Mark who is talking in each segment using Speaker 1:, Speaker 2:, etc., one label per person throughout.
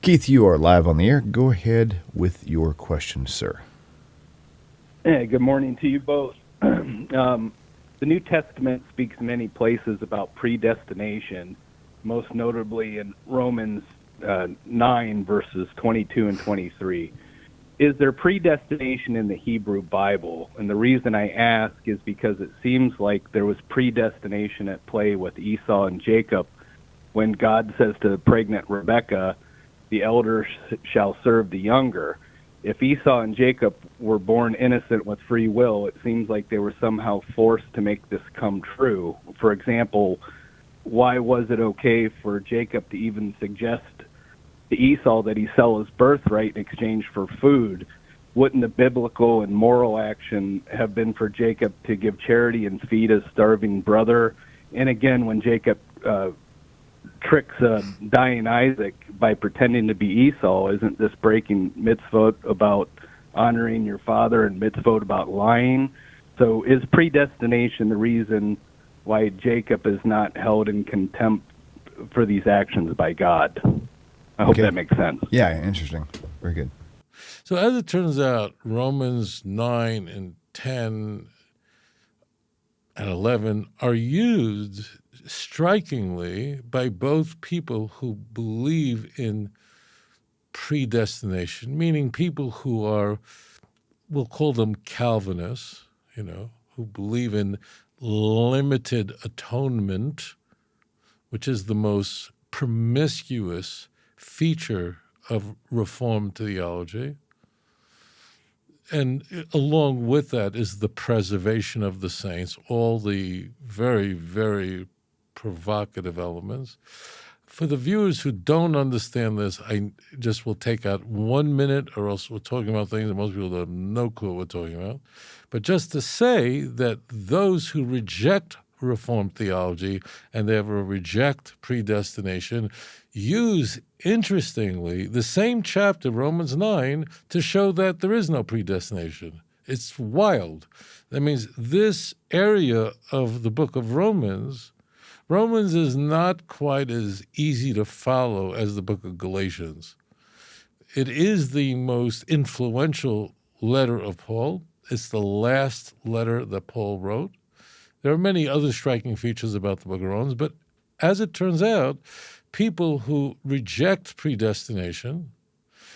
Speaker 1: Keith, you are live on the air. Go ahead with your question, sir.
Speaker 2: Hey, good morning to you both. The New Testament speaks many places about predestination, most notably in Romans 9, verses 22 and 23. Is there predestination in the Hebrew Bible? And the reason I ask is because it seems like there was predestination at play with Esau and Jacob when God says to the pregnant Rebekah, the elder shall serve the younger. If Esau and Jacob were born innocent with free will, it seems like they were somehow forced to make this come true. For example, why was it okay for Jacob to even suggest to Esau that he sell his birthright in exchange for food? Wouldn't the biblical and moral action have been for Jacob to give charity and feed his starving brother? And again, when Jacob tricks dying Isaac by pretending to be Esau, isn't this breaking mitzvot about honoring your father and mitzvot about lying? So is predestination the reason why Jacob is not held in contempt for these actions by God? I hope that makes sense.
Speaker 1: Yeah, interesting. Very good.
Speaker 3: So as it turns out, Romans 9 and 10 and 11 are used strikingly by both people who believe in predestination, meaning people who are, we'll call them Calvinists, who believe in limited atonement, which is the most promiscuous feature of Reformed theology. And along with that is the preservation of the saints, all the very, very provocative elements. For the viewers who don't understand this, I just will take out 1 minute, or else we're talking about things that most people have no clue what we're talking about. But just to say that those who reject Reformed theology and therefore reject predestination use, interestingly, the same chapter, Romans 9, to show that there is no predestination. It's wild. That means this area of the book of Romans is not quite as easy to follow as the book of Galatians. It is the most influential letter of Paul. It's the last letter that Paul wrote. There are many other striking features about the book of Romans, but as it turns out, people who reject predestination,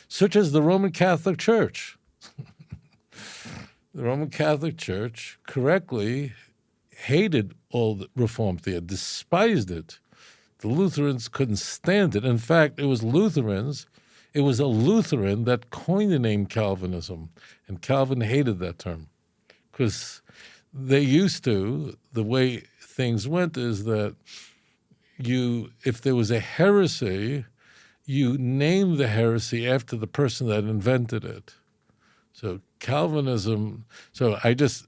Speaker 3: such as the Roman Catholic Church, the Roman Catholic Church correctly hated all the Reformed theology, despised it. The Lutherans couldn't stand it. In fact, it was a Lutheran that coined the name Calvinism, and Calvin hated that term because they used to, the way things went is that if there was a heresy, you named the heresy after the person that invented it. So Calvinism,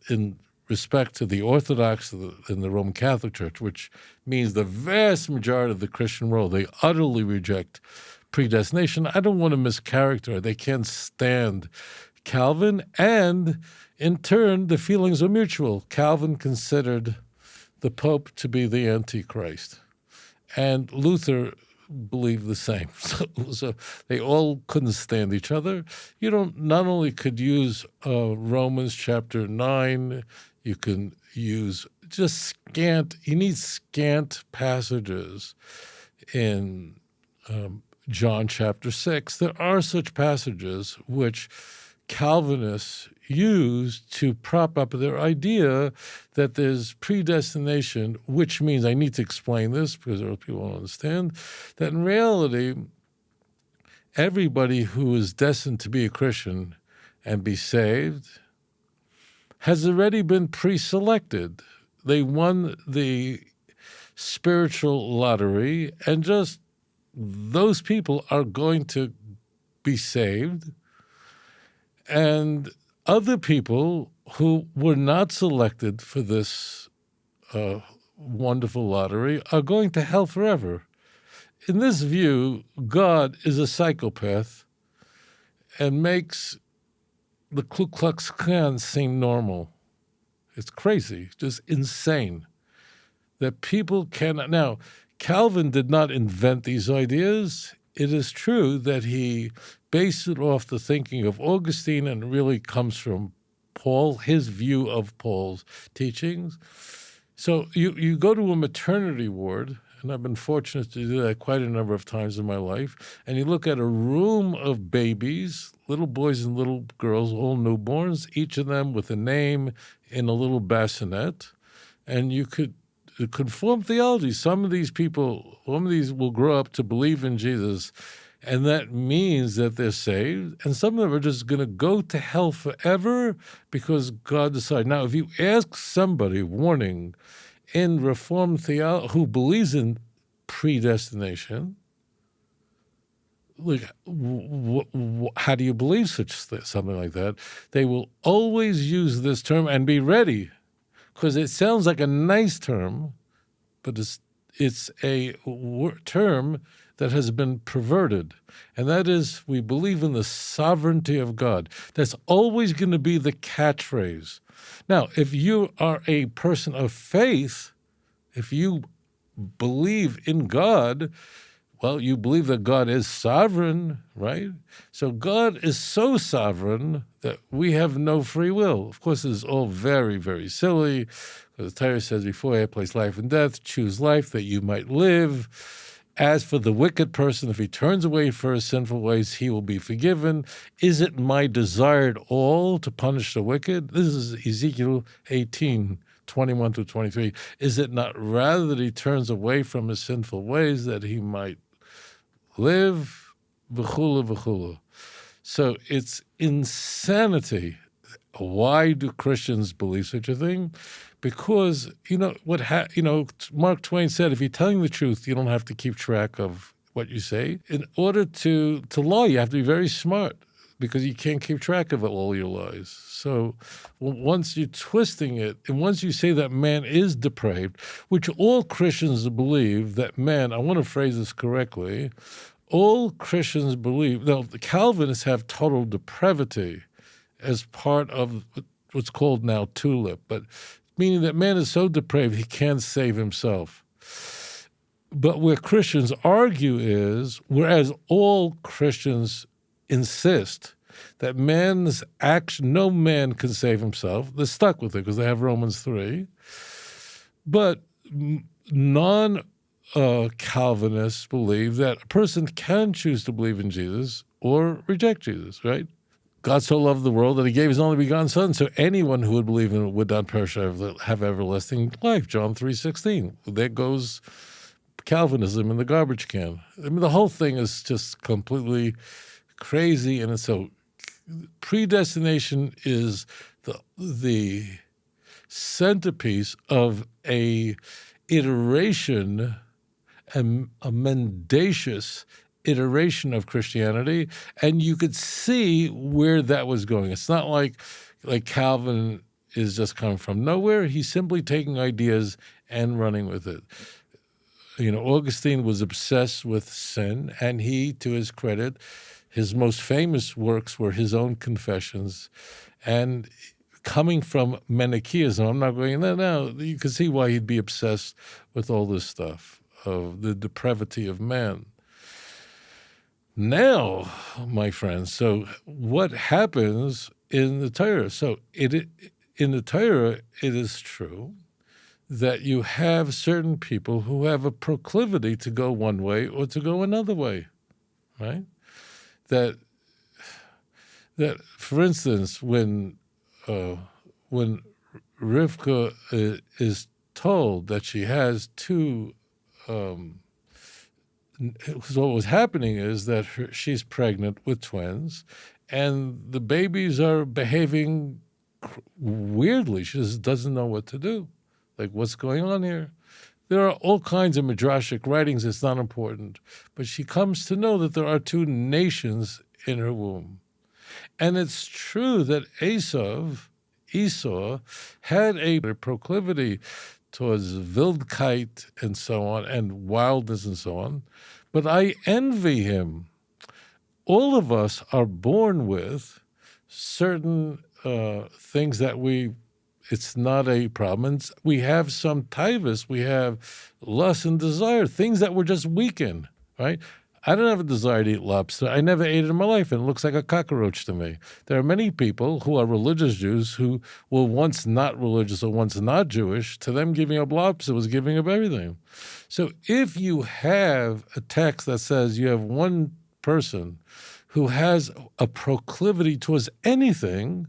Speaker 3: in respect to the Orthodox and the Roman Catholic Church, which means the vast majority of the Christian world, they utterly reject predestination. I don't want to mischaracterize. They can't stand Calvin, and in turn, the feelings are mutual. Calvin considered the Pope to be the Antichrist, and Luther believed the same. So they all couldn't stand each other. You not only could use Romans chapter 9, you can use you need scant passages in John chapter 6. There are such passages which Calvinists use to prop up their idea that there's predestination, which means, I need to explain this because there are people who don't understand, that in reality, everybody who is destined to be a Christian and be saved has already been pre-selected. They won the spiritual lottery, and just those people are going to be saved. And other people who were not selected for this wonderful lottery are going to hell forever. In this view, God is a psychopath and makes the Ku Klux Klan seem normal. It's crazy, just insane that people cannot. Now, Calvin did not invent these ideas. it is true that he based it off the thinking of Augustine, and it really comes from Paul, his view of Paul's teachings. So you go to a maternity ward, and I've been fortunate to do that quite a number of times in my life, and you look at a room of babies, little boys and little girls, all newborns, each of them with a name in a little bassinet, and you could conform theology. Some of these will grow up to believe in Jesus, and that means that they're saved, and some of them are just going to go to hell forever because God decided. Now, if you ask somebody, warning, in Reformed theology who believes in predestination, like, how do you believe something like that? They will always use this term and be ready, because it sounds like a nice term, but it's a term that has been perverted, and that is, we believe in the sovereignty of God. That's always going to be the catchphrase. Now, if you are a person of faith, if you believe in God, well, you believe that God is sovereign, right? So God is so sovereign that we have no free will. Of course, it's all very, very silly, because the Torah says, before I place life and death, choose life that you might live. As for the wicked person, if he turns away from his sinful ways, he will be forgiven. Is it my desire at all to punish the wicked? This is Ezekiel 18, 21 to 23. Is it not rather that he turns away from his sinful ways that he might live? V'chula, v'chula. So it's insanity. Why do Christians believe such a thing? Because, Mark Twain said, if you're telling the truth, you don't have to keep track of what you say. In order to lie, you have to be very smart, because you can't keep track of all your lies. So once you're twisting it, and once you say that man is depraved, which all Christians believe that man, I want to phrase this correctly, all Christians believe, now the Calvinists have total depravity as part of what's called now tulip, but meaning that man is so depraved he can't save himself. But where Christians argue is, whereas all Christians insist that no man can save himself, they're stuck with it because they have Romans 3. But non-Calvinists believe that a person can choose to believe in Jesus or reject Jesus, right? God so loved the world that he gave his only begotten son, so anyone who would believe in it would not perish, have everlasting life, John 3:16. There goes Calvinism in the garbage can. I mean, the whole thing is just completely crazy, and so predestination is the centerpiece of a iteration, a mendacious iteration of Christianity, and you could see where that was going. It's not like Calvin is just coming from nowhere. He's simply taking ideas and running with it. Augustine was obsessed with sin, and he, to his credit, his most famous works were his own confessions. And coming from Manichaeism, I'm not going there now, you can see why he'd be obsessed with all this stuff of the depravity of man. Now, my friends, so what happens in the Torah? So in the Torah, it is true that you have certain people who have a proclivity to go one way or to go another way, right? That for instance, when Rivka is told that she has two. What was happening is that she's pregnant with twins, and the babies are behaving weirdly. She just doesn't know what to do. Like, what's going on here? There are all kinds of midrashic writings. It's not important. But she comes to know that there are two nations in her womb. And it's true that Esau, had a proclivity towards wildkeit and so on, and wildness and so on. But I envy him. All of us are born with certain things that it's not a problem. And we have some taivas, we have lust and desire, things that we're just weak in, right? I don't have a desire to eat lobster. I never ate it in my life, and it looks like a cockroach to me. There are many people who are religious Jews who were once not religious or once not Jewish. To them, giving up lobster was giving up everything. So if you have a text that says you have one person who has a proclivity towards anything,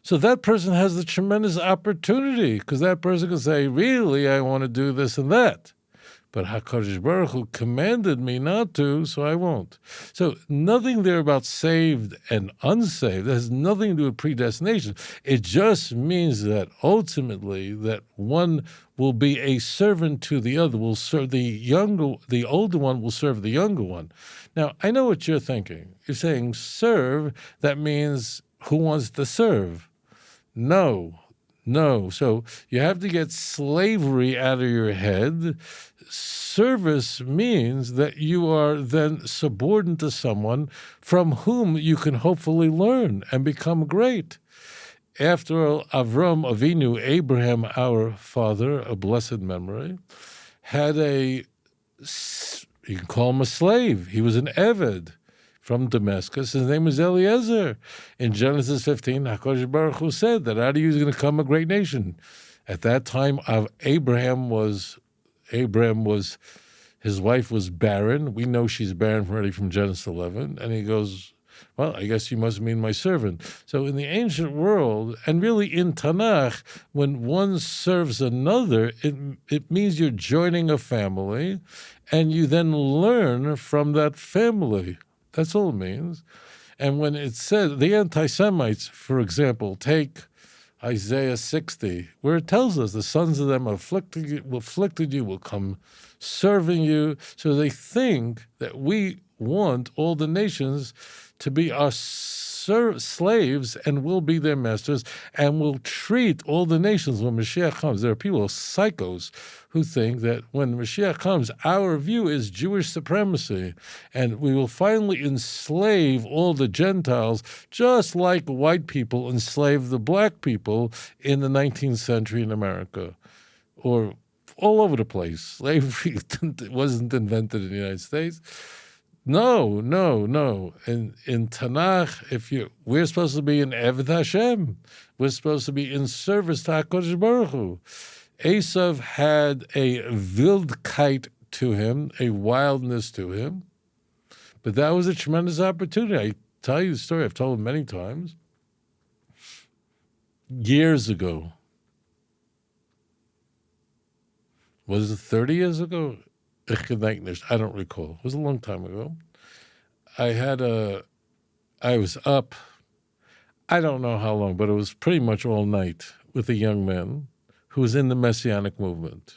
Speaker 3: so that person has the tremendous opportunity, because that person can say, really, I want to do this and that. But HaKadosh Baruch Hu commanded me not to, so I won't. So nothing there about saved and unsaved. It has nothing to do with predestination. It just means that ultimately that one will be a servant to the other, will serve the older one will serve the younger one. Now, I know what you're thinking. You're saying serve, that means who wants to serve? No. So you have to get slavery out of your head. Service means that you are then subordinate to someone from whom you can hopefully learn and become great. After all, Avram Avinu, Abraham, our father, a blessed memory, had you can call him a slave. He was an Eved from Damascus. His name was Eliezer. In Genesis 15, HaKadosh Baruch Hu said that out of you is going to come a great nation. At that time, Abraham was, his wife was barren. We know she's barren already from Genesis 11. And he goes, well, I guess you must mean my servant. So in the ancient world, and really in Tanakh, when one serves another, it means you're joining a family, and you then learn from that family. That's all it means. And when it says, the anti-Semites, for example, take Isaiah 60, where it tells us the sons of them afflicted you will come serving you. So they think that we want all the nations to be our slaves and will be their masters and will treat all the nations when Mashiach comes. There are people, psychos, who think that when Mashiach comes, our view is Jewish supremacy, and we will finally enslave all the Gentiles, just like white people enslaved the black people in the 19th century in America, or all over the place. Slavery wasn't invented in the United States. No. In Tanakh, we're supposed to be in Eved Hashem. We're supposed to be in service to HaKadosh Baruch Hu. Esav had a wildkeit to him, a wildness to him, but that was a tremendous opportunity. I tell you the story, I've told it many times. Years ago, was it 30 years ago? I don't recall. It was a long time ago. I was up, I don't know how long, but it was pretty much all night with a young man who was in the Messianic movement.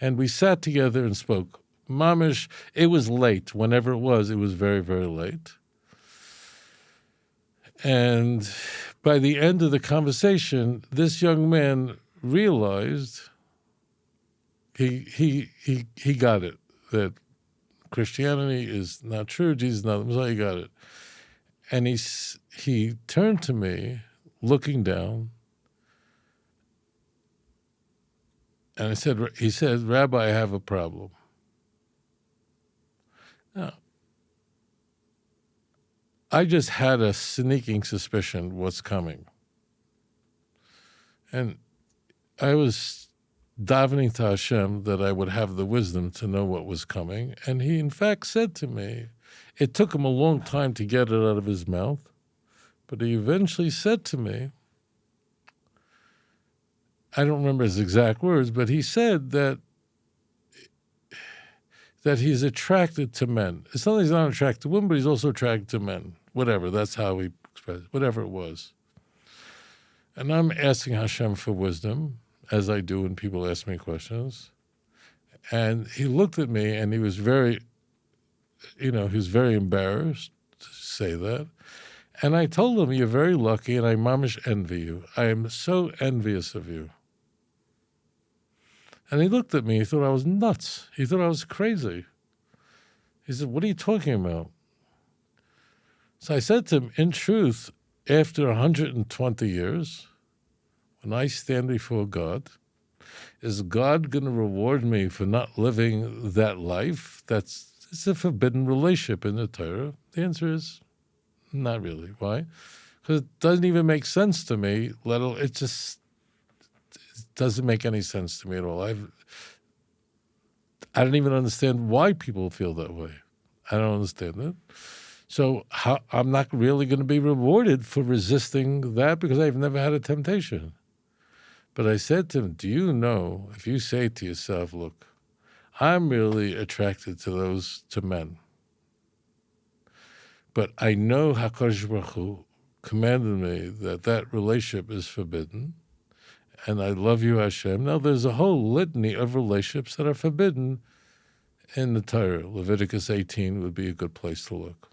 Speaker 3: And we sat together and spoke. Mamish, it was late. Whenever it was very, very late. And by the end of the conversation, this young man realized he got it, that Christianity is not true, Jesus is not the Messiah, he got it. And he turned to me, looking down, and he said, Rabbi, I have a problem. Now, I just had a sneaking suspicion what's coming. And I was davening to Hashem that I would have the wisdom to know what was coming. And he, in fact, said to me, it took him a long time to get it out of his mouth, but he eventually said to me, I don't remember his exact words, but he said that he's attracted to men. It's not that he's not attracted to women, but he's also attracted to men. Whatever, that's how he expressed it, whatever it was. And I'm asking Hashem for wisdom, as I do when people ask me questions. And he looked at me and he was very embarrassed to say that. And I told him, you're very lucky and I mamish envy you. I am so envious of you. And he looked at me, he thought I was nuts. He thought I was crazy. He said, what are you talking about? So I said to him, in truth, after 120 years, when I stand before God, is God going to reward me for not living that life that's it's a forbidden relationship in the Torah? The answer is not really. Why? Because it doesn't even make sense to me. It just doesn't make any sense to me at all. I don't even understand why people feel that way. I don't understand it. So I'm not really going to be rewarded for resisting that because I've never had a temptation. But I said to him, do you know, if you say to yourself, look, I'm really attracted to men. But I know HaKadosh Baruch Hu commanded me that relationship is forbidden, and I love you, Hashem. Now, there's a whole litany of relationships that are forbidden in the Torah. Leviticus 18 would be a good place to look.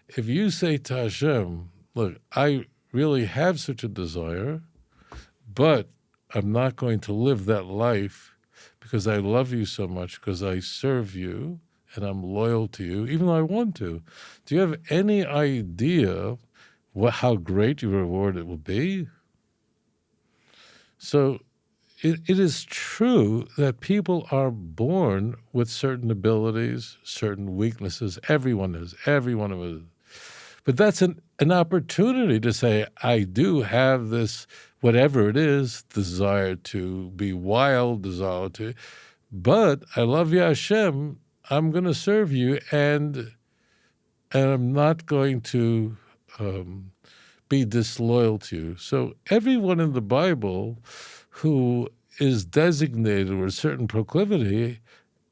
Speaker 3: If you say to Hashem, look, I really have such a desire, but I'm not going to live that life because I love you so much, because I serve you, and I'm loyal to you, even though I want to. Do you have any idea how great your reward it will be? So it is true that people are born with certain abilities, certain weaknesses. Everyone is. Every one of us. But that's an opportunity to say, I do have this, whatever it is, desire to be wild, desire to, but I love you, Hashem. I'm going to serve you, and I'm not going to be disloyal to you. So everyone in the Bible who is designated with a certain proclivity,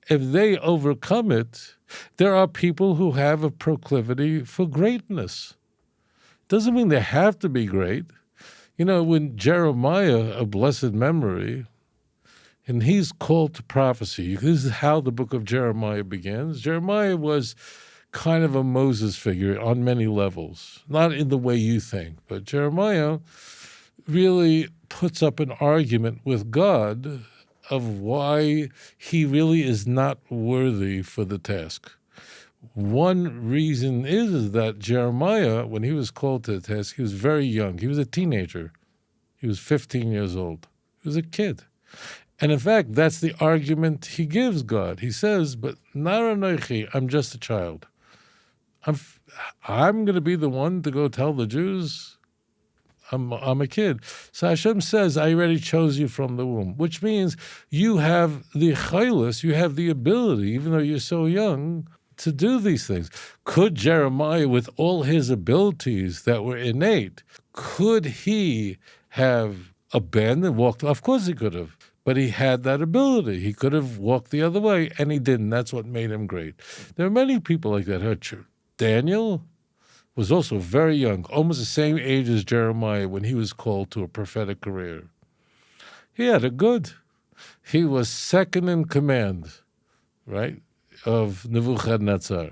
Speaker 3: if they overcome it, there are people who have a proclivity for greatness. Doesn't mean they have to be great. You know, when Jeremiah, of blessed memory, and he's called to prophecy. This is how the book of Jeremiah begins. Jeremiah was kind of a Moses figure on many levels, not in the way you think, but Jeremiah really puts up an argument with God of why he really is not worthy for the task. One reason is that Jeremiah, when he was called to the task, he was very young. He was a teenager. He was 15 years old. He was a kid. And in fact, that's the argument he gives God. He says, but Naranoichi, I'm just a child. I'm going to be the one to go tell the Jews I'm a kid. So Hashem says, I already chose you from the womb, which means you have the chaylis, you have the ability, even though you're so young, to do these things. Could Jeremiah, with all his abilities that were innate, could he have abandoned, walked? Of course he could have. But he had that ability. He could have walked the other way, and he didn't. That's what made him great. There are many people like that. Daniel was also very young, almost the same age as Jeremiah when he was called to a prophetic career. He had it good. He was second in command, right, of Nebuchadnezzar.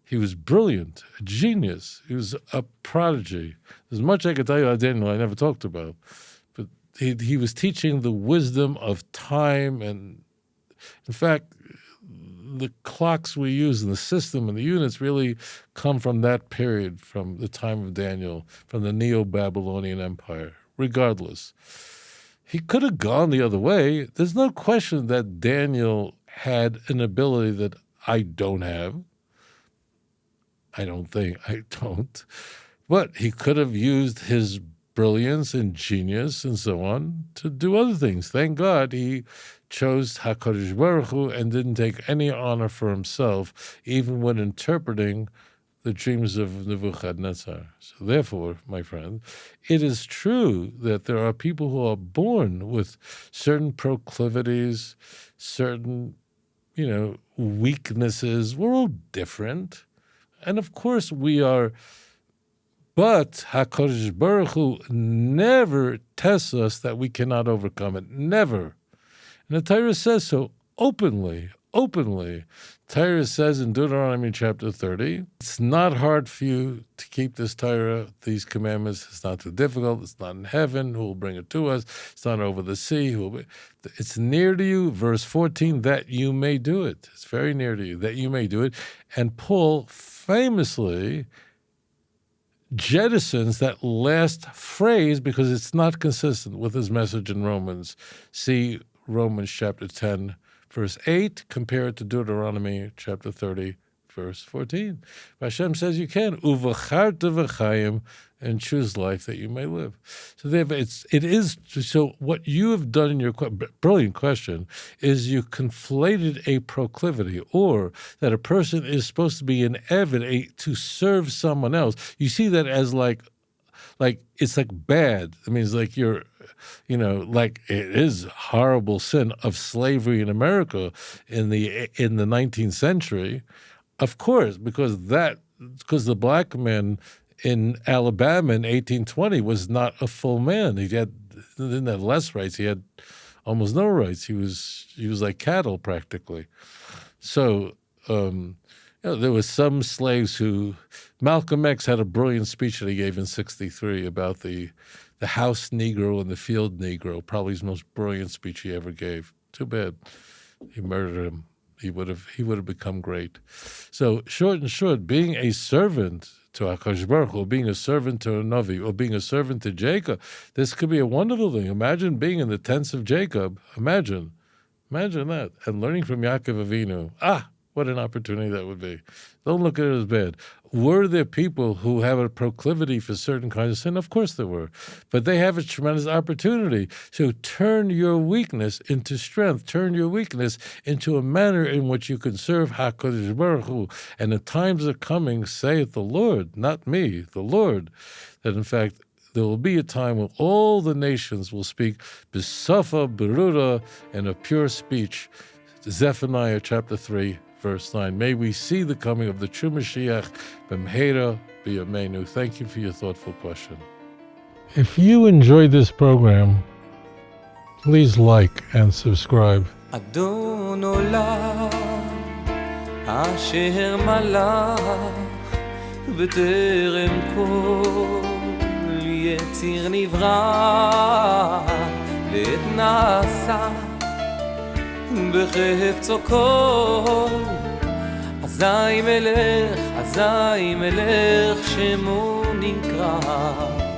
Speaker 3: He was brilliant, a genius. He was a prodigy. There's much I could tell you about Daniel I never talked about. He was teaching the wisdom of time, and in fact, the clocks we use in the system and the units really come from that period, from the time of Daniel, from the Neo-Babylonian Empire. Regardless, he could have gone the other way. There's no question that Daniel had an ability that I don't have. I don't. But he could have used his brilliance and genius and so on to do other things. Thank God he chose HaKadosh Baruch Hu and didn't take any honor for himself, even when interpreting the dreams of Nebuchadnezzar. So therefore, my friend, it is true that there are people who are born with certain proclivities, certain, weaknesses. We're all different. And of course we are. But HaKadosh Baruch Hu never tests us that we cannot overcome it. Never. And the Torah says so openly. Torah says in Deuteronomy chapter 30, it's not hard for you to keep this Torah, these commandments. It's not too difficult. It's not in heaven. Who will bring it to us? It's not over the sea. It's near to you, verse 14, that you may do it. It's very near to you, that you may do it. And Paul famously jettisons that last phrase because it's not consistent with his message in Romans. See Romans chapter 10, verse 8, compare it to Deuteronomy chapter 30, verse 14. Hashem says you can, uvacharta v'chayim, and choose life that you may live. So so what you have done in your brilliant question is you conflated a proclivity, or that a person is supposed to be an eved, to serve someone else. You see that as like it's like bad. I mean, it's like you're, like it is horrible sin of slavery in America in the 19th century, of course, because the black man in Alabama in 1820 was not a full man. He didn't have less rights. He had almost no rights. He was like cattle practically. So there were some slaves who, Malcolm X had a brilliant speech that he gave in '63 about the house Negro and the field Negro. Probably his most brilliant speech he ever gave. Too bad he murdered him. He would have become great. So short and short, being a servant to HaKadosh Baruch Hu, or being a servant to a Navi, or being a servant to Jacob, this could be a wonderful thing. Imagine being in the tents of Jacob. Imagine that. And learning from Yaakov Avinu. What an opportunity that would be. Don't look at it as bad. Were there people who have a proclivity for certain kinds of sin? Of course there were. But they have a tremendous opportunity. So turn your weakness into strength. Turn your weakness into a manner in which you can serve HaKadosh Baruch Hu. And the times are coming, saith the Lord, not me, the Lord, that in fact there will be a time when all the nations will speak b'safa berura, in a pure speech. Zephaniah chapter 3, verse 9. May we see the coming of the true Mashiach, b'mheira b'yameinu. Thank you for your thoughtful question. If you enjoyed this program, please like and subscribe.
Speaker 4: אדון עולם אשר מלך בטרם כל יציר נברא לעת נעשה בחפצו כל אזי מלך שמו נקרא